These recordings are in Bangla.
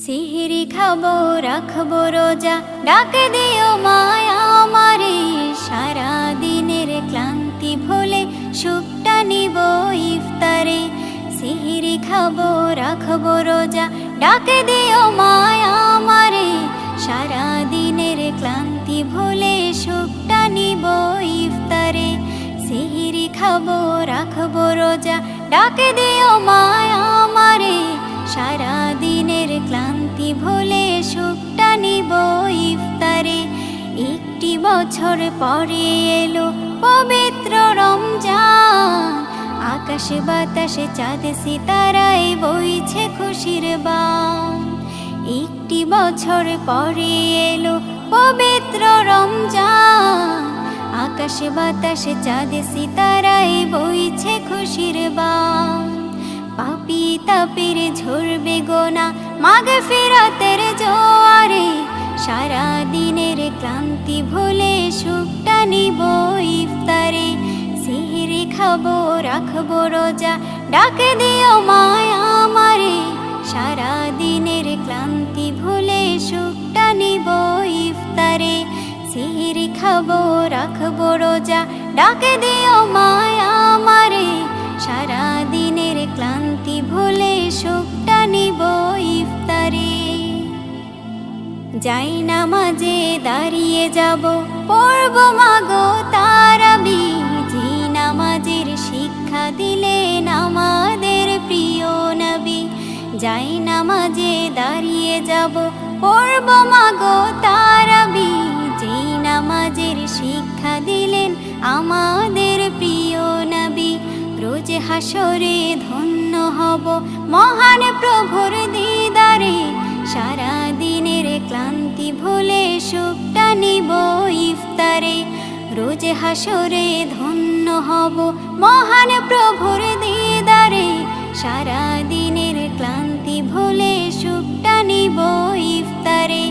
সিহরি খাবো রাখবো রোজা, ডাক দিও মায়া আমারে। সারা দিনের ক্লান্তি ভুলে সুখটা নিব ইফতারে। সিহরি খাবো রাখবো রোজা, ডাক দিও মায়া আমারে। সারা দিনের ক্লান্তি ভুলে সুখটা নিব ইফতারে। সিহরি খাবো রাখবো রোজা, ডাক দিও মায়া আমারে। সারা দিনের ক্লান্তি ভুলে সুখটা নিব ইফতারে। একটি বছর পরে এলো পবিত্র রমজান, আকাশে বাতাসে চাঁদ সিতারায় বইছে খুশির বান। একটি বছর পরে এলো পবিত্র রমজান, আকাশে বাতাসে চাঁদ সিতারায় বইছে খুশির বান। পাপী তাপের ঝরবে গোনা মাগফিরাতের জোয়ারে। সারা দিনের ক্লান্তি ভুলে সুখটা নিব ইফতারে। সিহরি খাবো রাখবো রোজা, ডাক দিও মায়া আমারে। সারা দিনের ক্লান্তি ভুলে সুখটা নিব ইফতারে। সিহরি খাবো রাখবো রোজা, ডাক দিও মায়া আমারে। সারা দিনের ক্লান্তি ভুলে সুখটা নিব ইফতারে। যাই নামাজে দাঁড়িয়ে যাব, পড়ব মাগো তারাবি। যে নামাজের শিক্ষা দিলেন আমাদের প্রিয় নবী। যাই নামাজে দাঁড়িয়ে যাব, পড়ব মাগো তারাবি। যে নামাজের শিক্ষা দিলেন আমাদের প্রিয় নবী। রোজ হাসরে ধন্য হব মহান প্রভুর দিদারে। সারা দিনের ক্লান্তি ভুলে সুখটা নিব ইফতারে। রোজ হাসরে ধন্য হব মহান প্রভুর দিদারে। সারা দিনের ক্লান্তি ভুলে সুখটা নিব ইফতারে।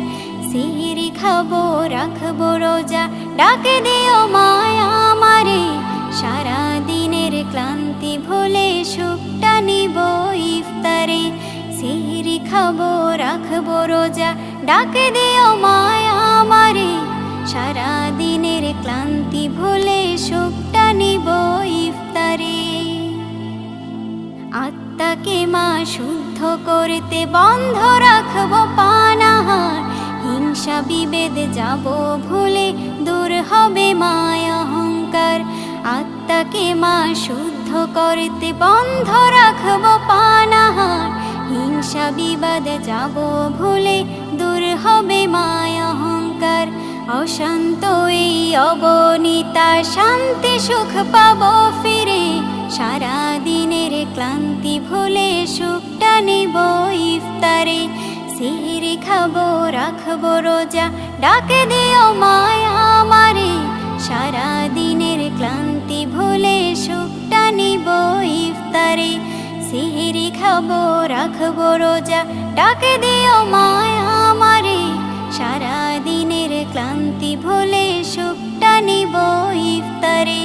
সিহরি খাবো রাখবো রোজা, ডাক দিও মায়া আমারে। সারা দিনের ক্লান্তি ভুলে সুখটা নিব ইফতারে। সিহরি খাবো রাখবো রোজা, ডাক দিও মায়া আমারে। সারা দিনের ক্লান্তি ভুলে সুখটা নিব ইফতারে। আত্মাকে মা শুদ্ধ করতে বন্ধ রাখবো পানাহার। হিংসা বিভেদ যাব ভুলে দূর হবে মায়া অহংকার। আত্মাকে মা শুদ্ধ করতে বন্ধ রাখবো পানাহার। হিংসা বিবাদ যাব ভুলে দূর হবে মায়া অহংকার। অশান্ত এই অগণিতা শান্তি সুখ পাবো ফিরে। সারা দিনের ক্লান্তি ভুলে সুখটা নিব ইফতারে। সিহরি খাবো রাখবো রোজা, ডাক দিও মায়া আমারে। সারা দিনের ক্লান্তি ভুলে সুখটা নিব ইফতারে। সিহরি খাবো রাখবো রোজা, ডাক দিও মায়া আমারে। সারা দিনের ক্লান্তি ভুলে সুখটা নিব ইফতারে।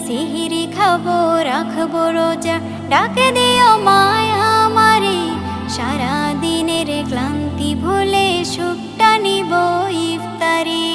সিহরি খাবো রাখবো রোজা, ডাক দিও মায়া আমারে। সারা দিনের ক্লান্তি ভুলে সুখটা নিব ইফতারে।